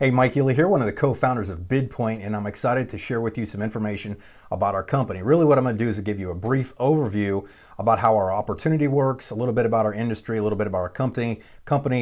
Hey, Mike Ely here, one of the co-founders of BidPoint, and I'm excited to share with you some information about our company. Really what I'm going to do is give you a brief overview about how our opportunity works, a little bit about our industry, a little bit about our company,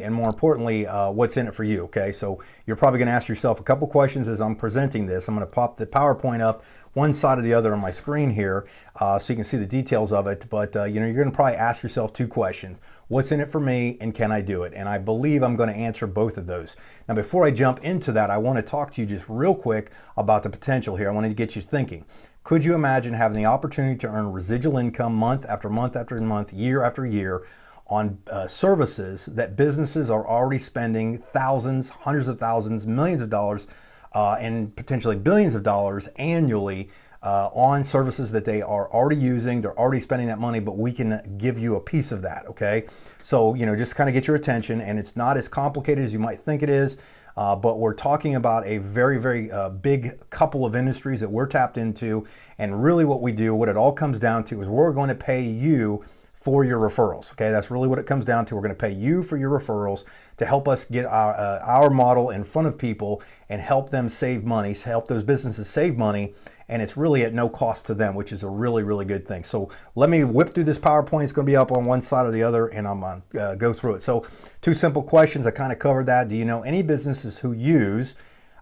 and more importantly, what's in it for you, okay? So you're probably going to ask yourself a couple questions as I'm presenting this. I'm going to pop the PowerPoint up one side or the other on my screen here so you can see the details of it, but you're going to probably ask yourself two questions. What's in it for me, and can I do it? And I believe I'm going to answer both of those. Now, before I jump into that, I want to talk to you just real quick about the potential here. I want to get you thinking. Could you imagine having the opportunity to earn residual income month after month after month, year after year on services that businesses are already spending thousands, hundreds of thousands, millions of dollars, and potentially billions of dollars annually on services that they are already using, they're already spending that money, but we can give you a piece of that, okay? So, just kind of get your attention, and it's not as complicated as you might think it is, but we're talking about a very, very big couple of industries that we're tapped into, and really what we do, what it all comes down to is we're going to pay you for your referrals, okay? That's really what it comes down to. We're going to pay you for your referrals to help us get our model in front of people and help them save money, help those businesses save money, and it's really at no cost to them, which is a really, really good thing. So let me whip through this PowerPoint. It's going to be up on one side or the other, and I'm going to go through it. So two simple questions. I kind of covered that. Do you know any businesses who use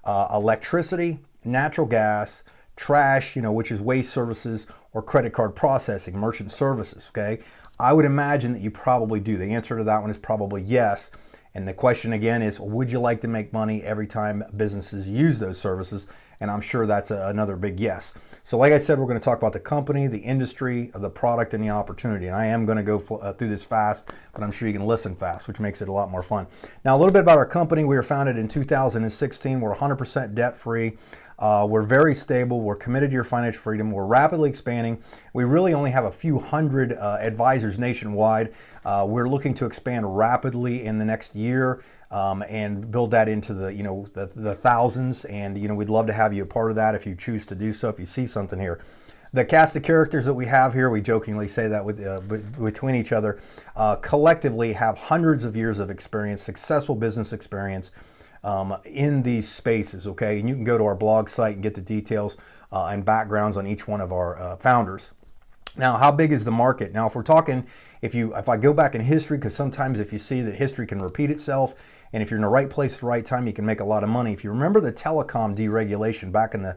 electricity, natural gas, trash, which is waste services, or credit card processing, merchant services, okay? I would imagine that you probably do. The answer to that one is probably yes. And the question again is, would you like to make money every time businesses use those services? And I'm sure that's another big yes. So like I said, we're going to talk about the company, the industry, the product, and the opportunity. And I am going to go through this fast, but I'm sure you can listen fast, which makes it a lot more fun. Now, a little bit about our company. We were founded in 2016. We're 100% debt-free. We're very stable. We're committed to your financial freedom. We're rapidly expanding. We really only have a few hundred advisors nationwide. We're looking to expand rapidly in the next year and build that into the thousands. And we'd love to have you a part of that if you choose to do so. If you see something here, the cast of characters that we have here, we jokingly say that between each other, collectively have hundreds of years of experience, successful business experience. In these spaces, okay? And you can go to our blog site and get the details and backgrounds on each one of our founders. Now, how big is the market? Now, if we're talking, if I go back in history, because sometimes if you see that history can repeat itself, and if you're in the right place at the right time, you can make a lot of money. If you remember the telecom deregulation back in the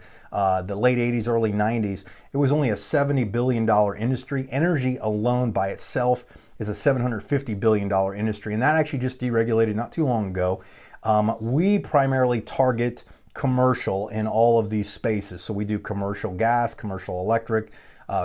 late 80s, early 90s, it was only a $70 billion industry. Energy alone by itself is a $750 billion industry, and that actually just deregulated not too long ago. We primarily target commercial in all of these spaces. So we do commercial gas, commercial electric,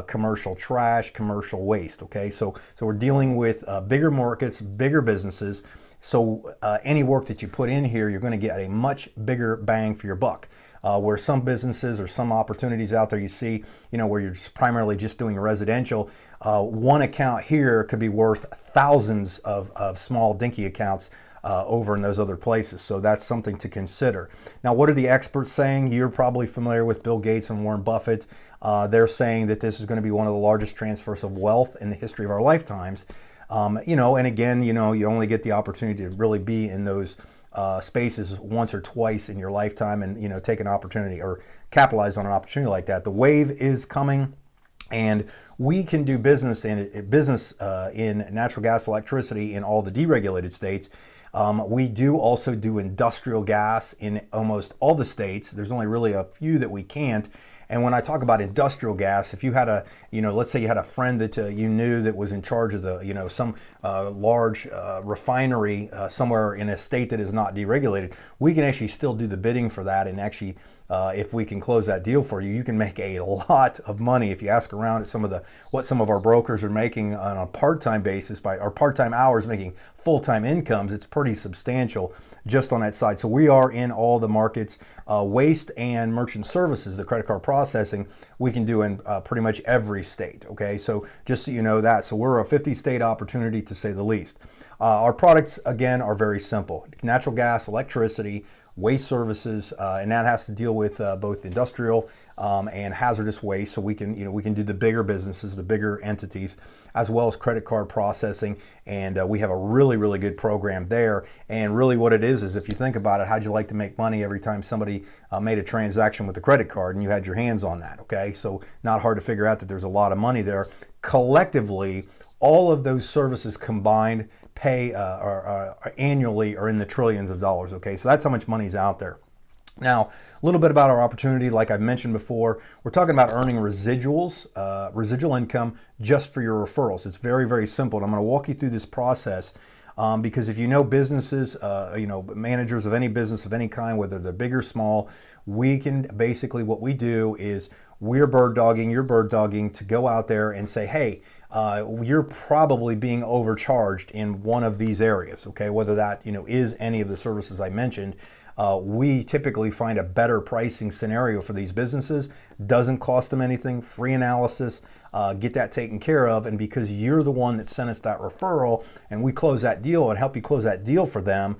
commercial trash, commercial waste, okay? So we're dealing with bigger markets, bigger businesses. So any work that you put in here, you're going to get a much bigger bang for your buck. Where some businesses or some opportunities out there you see, where you're primarily just doing residential, one account here could be worth thousands of small dinky accounts over in those other places. So that's something to consider. Now, what are the experts saying? You're probably familiar with Bill Gates and Warren Buffett. They're saying that this is going to be one of the largest transfers of wealth in the history of our lifetimes. And again, you only get the opportunity to really be in those spaces once or twice in your lifetime and, take an opportunity or capitalize on an opportunity like that. The wave is coming. And we can do business in natural gas, electricity in all the deregulated states. We do also do industrial gas in almost all the states. There's only really a few that we can't. And when I talk about industrial gas, if you had let's say you had a friend that you knew that was in charge of some large refinery somewhere in a state that is not deregulated, we can actually still do the bidding for that. And actually, if we can close that deal for you, you can make a lot of money. If you ask around at what some of our brokers are making on a part-time basis or part-time hours making full-time incomes, it's pretty substantial just on that side. So we are in all the markets, waste and merchant services, the credit card processing, we can do in pretty much every state, okay? So just so you know that. So we're a 50-state opportunity to say the least. Our products, again, are very simple. Natural gas, electricity, waste services, and that has to deal with both industrial and hazardous waste, so we can do the bigger businesses, the bigger entities, as well as credit card processing. And we have a really good program there. And really what it is if you think about it, how'd you like to make money every time somebody made a transaction with the credit card and you had your hands on that? Okay, so not hard to figure out that there's a lot of money there. Collectively, all of those services combined pay annually are in the trillions of dollars. Okay, so that's how much money's out there. Now, a little bit about our opportunity. Like I mentioned before, we're talking about earning residuals, residual income, just for your referrals. It's very simple. And I'm going to walk you through this process because if you know businesses, managers of any business of any kind, whether they're big or small, we can basically, what we do is we're bird dogging, you're bird dogging to go out there and say, hey, you're probably being overcharged in one of these areas. Okay, whether that is any of the services I mentioned. We typically find a better pricing scenario for these businesses. Doesn't cost them anything, free analysis, get that taken care of. And because you're the one that sent us that referral and we close that deal and help you close that deal for them,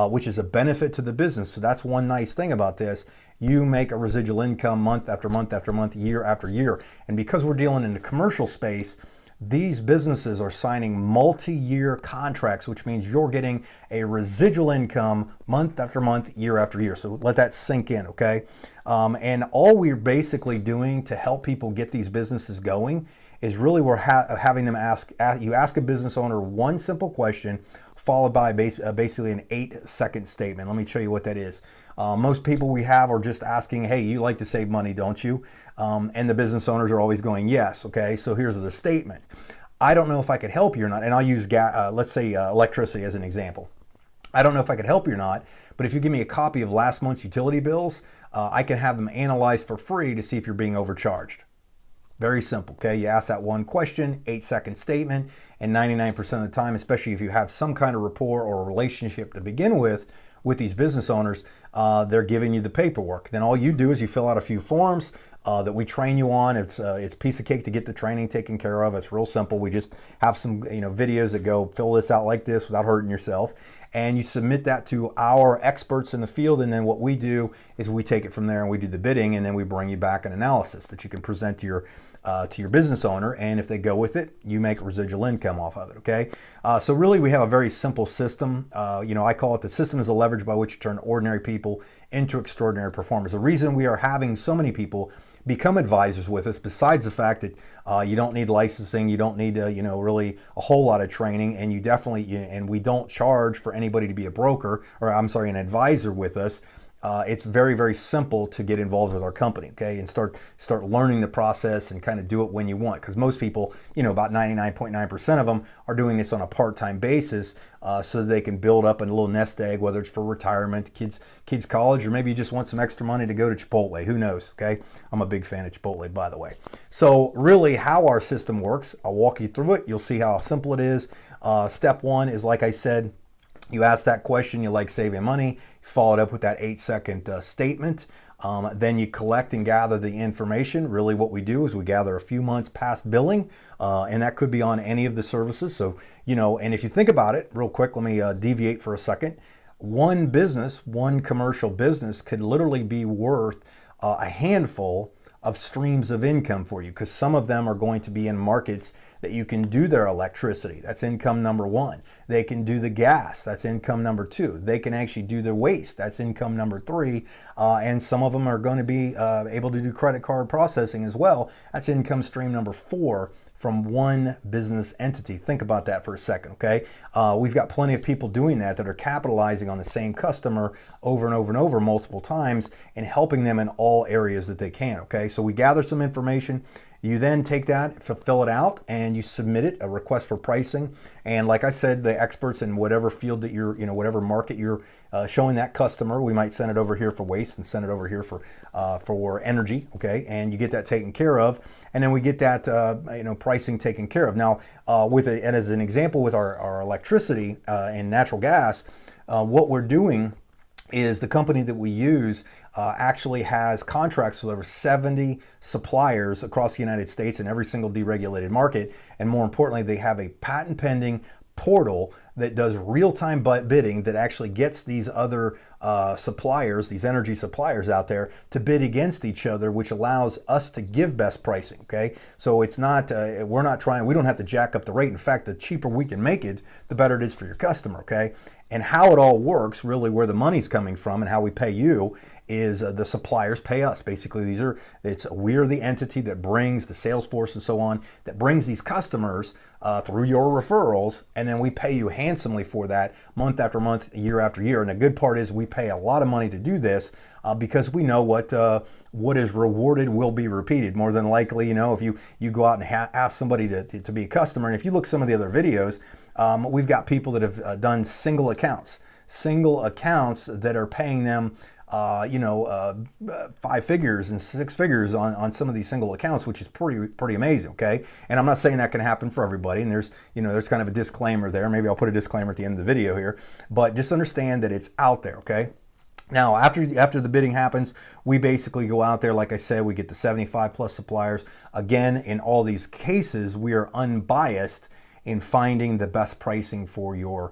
which is a benefit to the business. So that's one nice thing about this. You make a residual income month after month after month, year after year. And because we're dealing in the commercial space, these businesses are signing multi-year contracts, which means you're getting a residual income month after month, year after year. So let that sink in, okay? And all we're basically doing to help people get these businesses going is really we're having them ask a business owner one simple question followed by basically an 8-second statement. Let me show you what that is. Most people we have are just asking, hey, you like to save money, don't you? And the business owners are always going, yes. Okay, so here's the statement. I don't know if I could help you or not. And I'll use, let's say, electricity as an example. I don't know if I could help you or not, but if you give me a copy of last month's utility bills, I can have them analyzed for free to see if you're being overcharged. Very simple, okay? You ask that one question, 8-second statement, and 99% of the time, especially if you have some kind of rapport or a relationship to begin with these business owners, they're giving you the paperwork. Then all you do is you fill out a few forms that we train you on. It's a piece of cake to get the training taken care of. It's real simple. We just have some videos that go fill this out like this without hurting yourself. And you submit that to our experts in the field, and then what we do is we take it from there and we do the bidding, and then we bring you back an analysis that you can present to your business owner, and if they go with it, you make residual income off of it, okay? So really we have a very simple system. I call it the system is a leverage by which you turn ordinary people into extraordinary performers. The reason we are having so many people become advisors with us, besides the fact that you don't need licensing, you don't need really a whole lot of training, and you definitely and we don't charge for anybody to be a broker, or I'm sorry, an advisor with us. It's very simple to get involved with our company, okay, and start learning the process and kind of do it when you want, because most people, about 99.9% of them are doing this on a part-time basis so that they can build up a little nest egg, whether it's for retirement, kids college, or maybe you just want some extra money to go to Chipotle. Who knows, okay? I'm a big fan of Chipotle, by the way. So really how our system works, I'll walk you through it. You'll see how simple it is. Step one is, like I said, you ask that question, you like saving money, follow it up with that 8-second statement. Then you collect and gather the information. Really what we do is we gather a few months past billing, and that could be on any of the services. So, and if you think about it real quick, let me deviate for a second. One commercial business could literally be worth a handful of streams of income for you, because some of them are going to be in markets that you can do their electricity. That's income number one. They can do the gas. That's income number two. They can actually do their waste. That's income number three. And some of them are going to be able to do credit card processing as well. That's income stream number four from one business entity. Think about that for a second, okay? We've got plenty of people doing that are capitalizing on the same customer over and over and over multiple times and helping them in all areas that they can, okay? So we gather some information. You then take that, fill it out, and you submit it, a request for pricing. And like I said, the experts in whatever field that you're, whatever market you're showing that customer, we might send it over here for waste and send it over here for energy, okay? And you get that taken care of. And then we get that, pricing taken care of. Now, and as an example with our electricity and natural gas, what we're doing is the company that we use actually has contracts with over 70 suppliers across the United States in every single deregulated market. And more importantly, they have a patent pending portal that does real-time bidding that actually gets these other suppliers, these energy suppliers out there to bid against each other, which allows us to give best pricing, okay? So it's not, we don't have to jack up the rate. In fact, the cheaper we can make it, the better it is for your customer, okay? And how it all works, really where the money's coming from and how we pay you is the suppliers pay us. Basically, we're the entity that brings the sales force and so on, that brings these customers through your referrals, and then we pay you handsomely for that month after month, year after year. And the good part is we pay a lot of money to do this because we know what is rewarded will be repeated. More than likely, if you go out and ask somebody to be a customer, and if you look at some of the other videos, we've got people that have done single accounts that are paying them 5 figures and 6 figures on some of these single accounts, which is pretty amazing, okay? And I'm not saying that can happen for everybody, and there's kind of a disclaimer there. Maybe I'll put a disclaimer at the end of the video here, but just understand that it's out there, okay? Now, after the bidding happens, we basically go out there, like I said, we get the 75 plus suppliers. Again, in all these cases, we are unbiased in finding the best pricing for your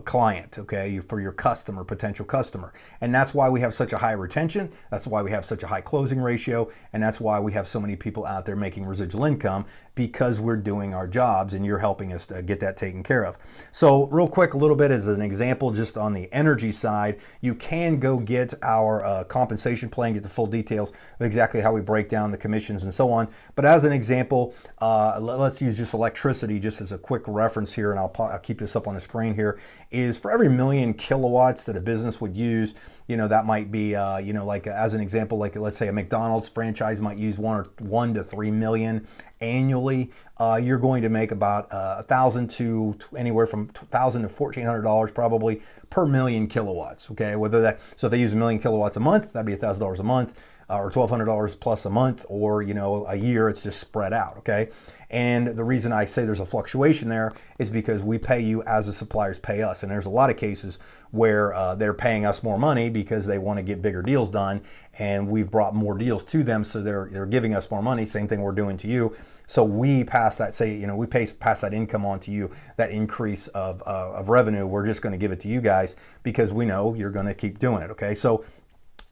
client, okay, for your customer, potential customer. And that's why we have such a high retention. That's why we have such a high closing ratio. And that's why we have so many people out there making residual income, because we're doing our jobs and you're helping us to get that taken care of. So real quick, a little bit as an example, just on the energy side, you can go get our compensation plan, get the full details of exactly how we break down the commissions and so on. But as an example, let's use just electricity just as a quick reference here, and I'll keep this up on the screen here, is for every 1,000,000 kilowatts that a business would use, that might be, like as an example, like let's say a McDonald's franchise might use 1 to 3 million annually. You're going to make about $1,000 to anywhere from $1,000 to $1,400 probably per 1,000,000 kilowatts. Okay, so if they use 1,000,000 kilowatts a month, that'd be $1,000 a month, or $1,200 plus a month, or a year. It's just spread out. Okay. And the reason I say there's a fluctuation there is because we pay you as the suppliers pay us. And there's a lot of cases where they're paying us more money because they want to get bigger deals done, and we've brought more deals to them, so they're giving us more money. Same thing we're doing to you. So we pass that, pass that income on to you, that increase of revenue. We're just going to give it to you guys because we know you're going to keep doing it. Okay, so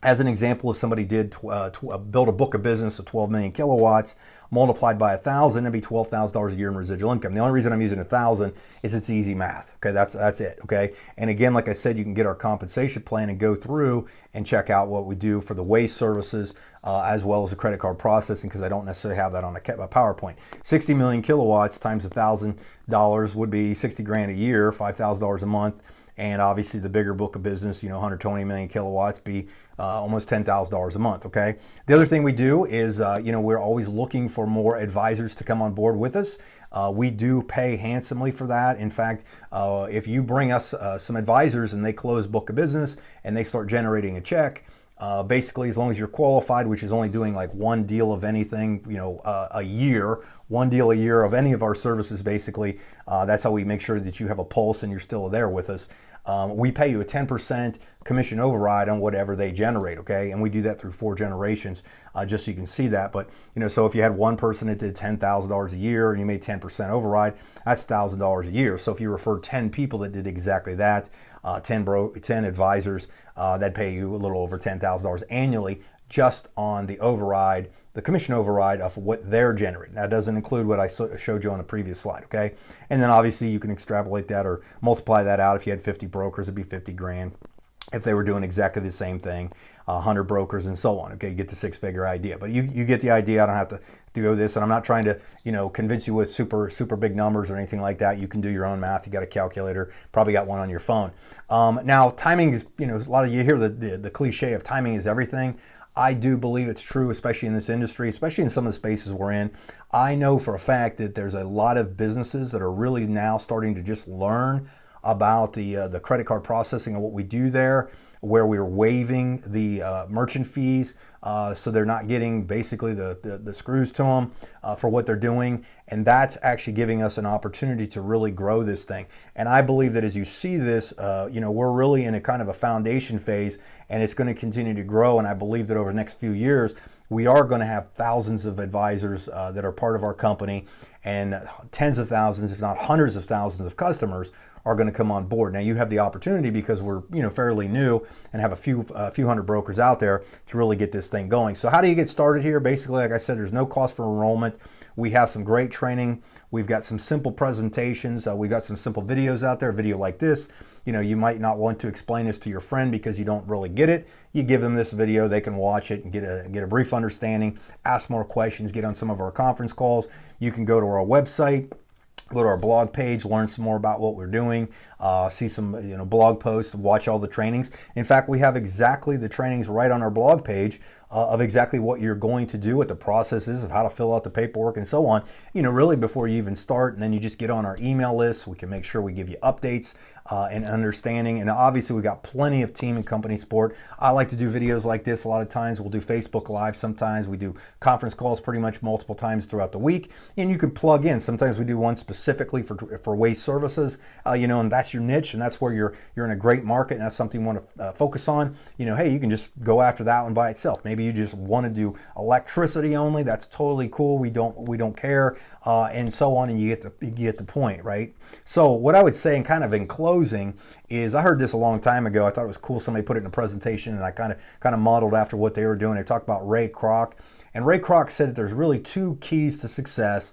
as an example, if somebody did build a book of business of 12 million kilowatts, multiplied by 1,000, it'd be $12,000 a year in residual income. The only reason I'm using 1,000 is it's easy math. Okay, that's it. Okay, and again, like I said, you can get our compensation plan and go through and check out what we do for the waste services as well as the credit card processing, because I don't necessarily have that on a PowerPoint. 60 million kilowatts times $1,000 would be 60 grand a year, $5,000 a month. And obviously the bigger book of business, 120 million kilowatts, be almost $10,000 a month, okay? The other thing we do is, we're always looking for more advisors to come on board with us. We do pay handsomely for that. In fact, if you bring us some advisors and they close book of business and they start generating a check, basically as long as you're qualified, which is only doing like one deal of anything, a year, one deal a year of any of our services, basically, that's how we make sure that you have a pulse and you're still there with us. We pay you a 10% commission override on whatever they generate, okay? And we do that through 4 generations, just so you can see that. But, so if you had one person that did $10,000 a year and you made 10% override, that's $1,000 a year. So if you refer 10 people that did exactly that, 10 advisors, that'd pay you a little over $10,000 annually just on the override, the commission override of what they're generating. That doesn't include what I showed you on the previous slide, okay? And then obviously you can extrapolate that or multiply that out. If you had 50 brokers, it'd be 50 grand. If they were doing exactly the same thing, 100 brokers and so on, okay? You get the 6-figure idea. But you get the idea. I don't have to do this, and I'm not trying to, convince you with super big numbers or anything like that. You can do your own math. You got a calculator, probably got one on your phone. Now, timing is, a lot of you hear the cliche of timing is everything. I do believe it's true, especially in this industry, especially in some of the spaces we're in. I know for a fact that there's a lot of businesses that are really now starting to just learn about the credit card processing and what we do there, where we're waiving the merchant fees, so they're not getting basically the screws to them for what they're doing. And that's actually giving us an opportunity to really grow this thing. And I believe that as you see this, we're really in a kind of a foundation phase, and it's going to continue to grow. And I believe that over the next few years, we are going to have thousands of advisors that are part of our company, and tens of thousands, if not hundreds of thousands of customers are going to come on board. Now you have the opportunity, because we're fairly new and have a few hundred brokers out there, to really get this thing going. So how do you get started here? Basically, like I said, there's no cost for enrollment. We have some great training. We've got some simple presentations. We've got some simple videos out there. A video like this, you might not want to explain this to your friend because you don't really get it. You give them this video, they can watch it and get a brief understanding, ask more questions, get on some of our conference calls. You can go to our website, go to our blog page, learn some more about what we're doing, see some blog posts, watch all the trainings. In fact, we have exactly the trainings right on our blog page of exactly what you're going to do, what the process is, of how to fill out the paperwork and so on, really before you even start. And then you just get on our email list. We can make sure we give you updates and understanding. And obviously, we've got plenty of team and company support. I like to do videos like this a lot of times. We'll do Facebook Live sometimes. We do conference calls pretty much multiple times throughout the week. And you can plug in. Sometimes we do one specifically for waste services, and that's your niche, and that's where you're in a great market, and that's something you want to focus on. Hey, you can just go after that one by itself. Maybe you just want to do electricity only. That's totally cool. We don't care, and so on. And you get the point, right? So what I would say, and kind of in closing, is I heard this a long time ago. I thought it was cool. Somebody put it in a presentation, and I kind of modeled after what they were doing. They talked about Ray Kroc, and Ray Kroc said that there's really two keys to success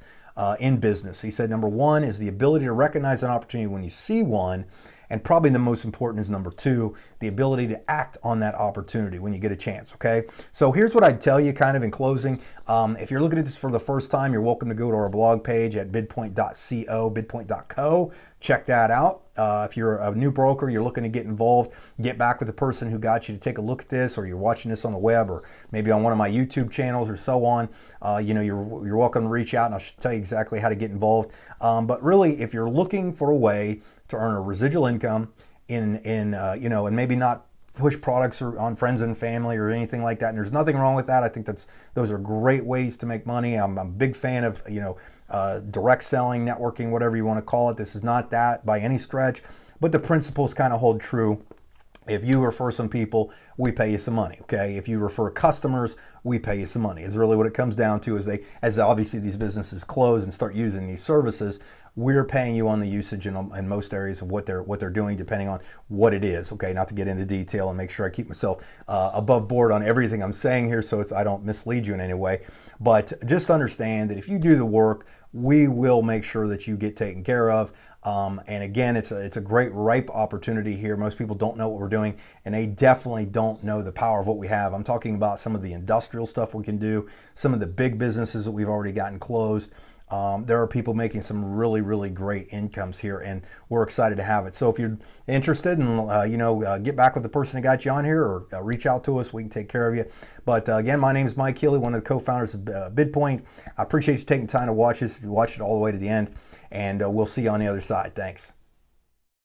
in business. He said number one is the ability to recognize an opportunity when you see one, and probably the most important is number two, the ability to act on that opportunity when you get a chance, okay? So here's what I'd tell you kind of in closing. If you're looking at this for the first time, you're welcome to go to our blog page at bidpoint.co, bidpoint.co. Check that out. If you're a new broker, you're looking to get involved, get back with the person who got you to take a look at this, or you're watching this on the web, or maybe on one of my YouTube channels or so on, you're welcome to reach out, and I'll tell you exactly how to get involved. But really, if you're looking for a way to earn a residual income and maybe not push products on friends and family or anything like that, and there's nothing wrong with that. I think those are great ways to make money. I'm a big fan of direct selling, networking, whatever you want to call it. This is not that by any stretch, but the principles kind of hold true. If you refer some people, we pay you some money, okay? If you refer customers, we pay you some money. It's really what it comes down to. As obviously these businesses close and start using these services, we're paying you on the usage in most areas of what they're doing, depending on what it is, okay? Not to get into detail, and make sure I keep myself above board on everything I'm saying here, so I don't mislead you in any way. But just understand that if you do the work, we will make sure that you get taken care of. And again, it's a great ripe opportunity here. Most people don't know what we're doing, and they definitely don't know the power of what we have. I'm talking about some of the industrial stuff we can do, some of the big businesses that we've already gotten closed. There are people making some really, really great incomes here, and we're excited to have it. So if you're interested, and get back with the person that got you on here, or reach out to us, we can take care of you. But again, my name is Mike Healy, one of the co-founders of BidPoint. I appreciate you taking time to watch this, if you watched it all the way to the end, and we'll see you on the other side. Thanks.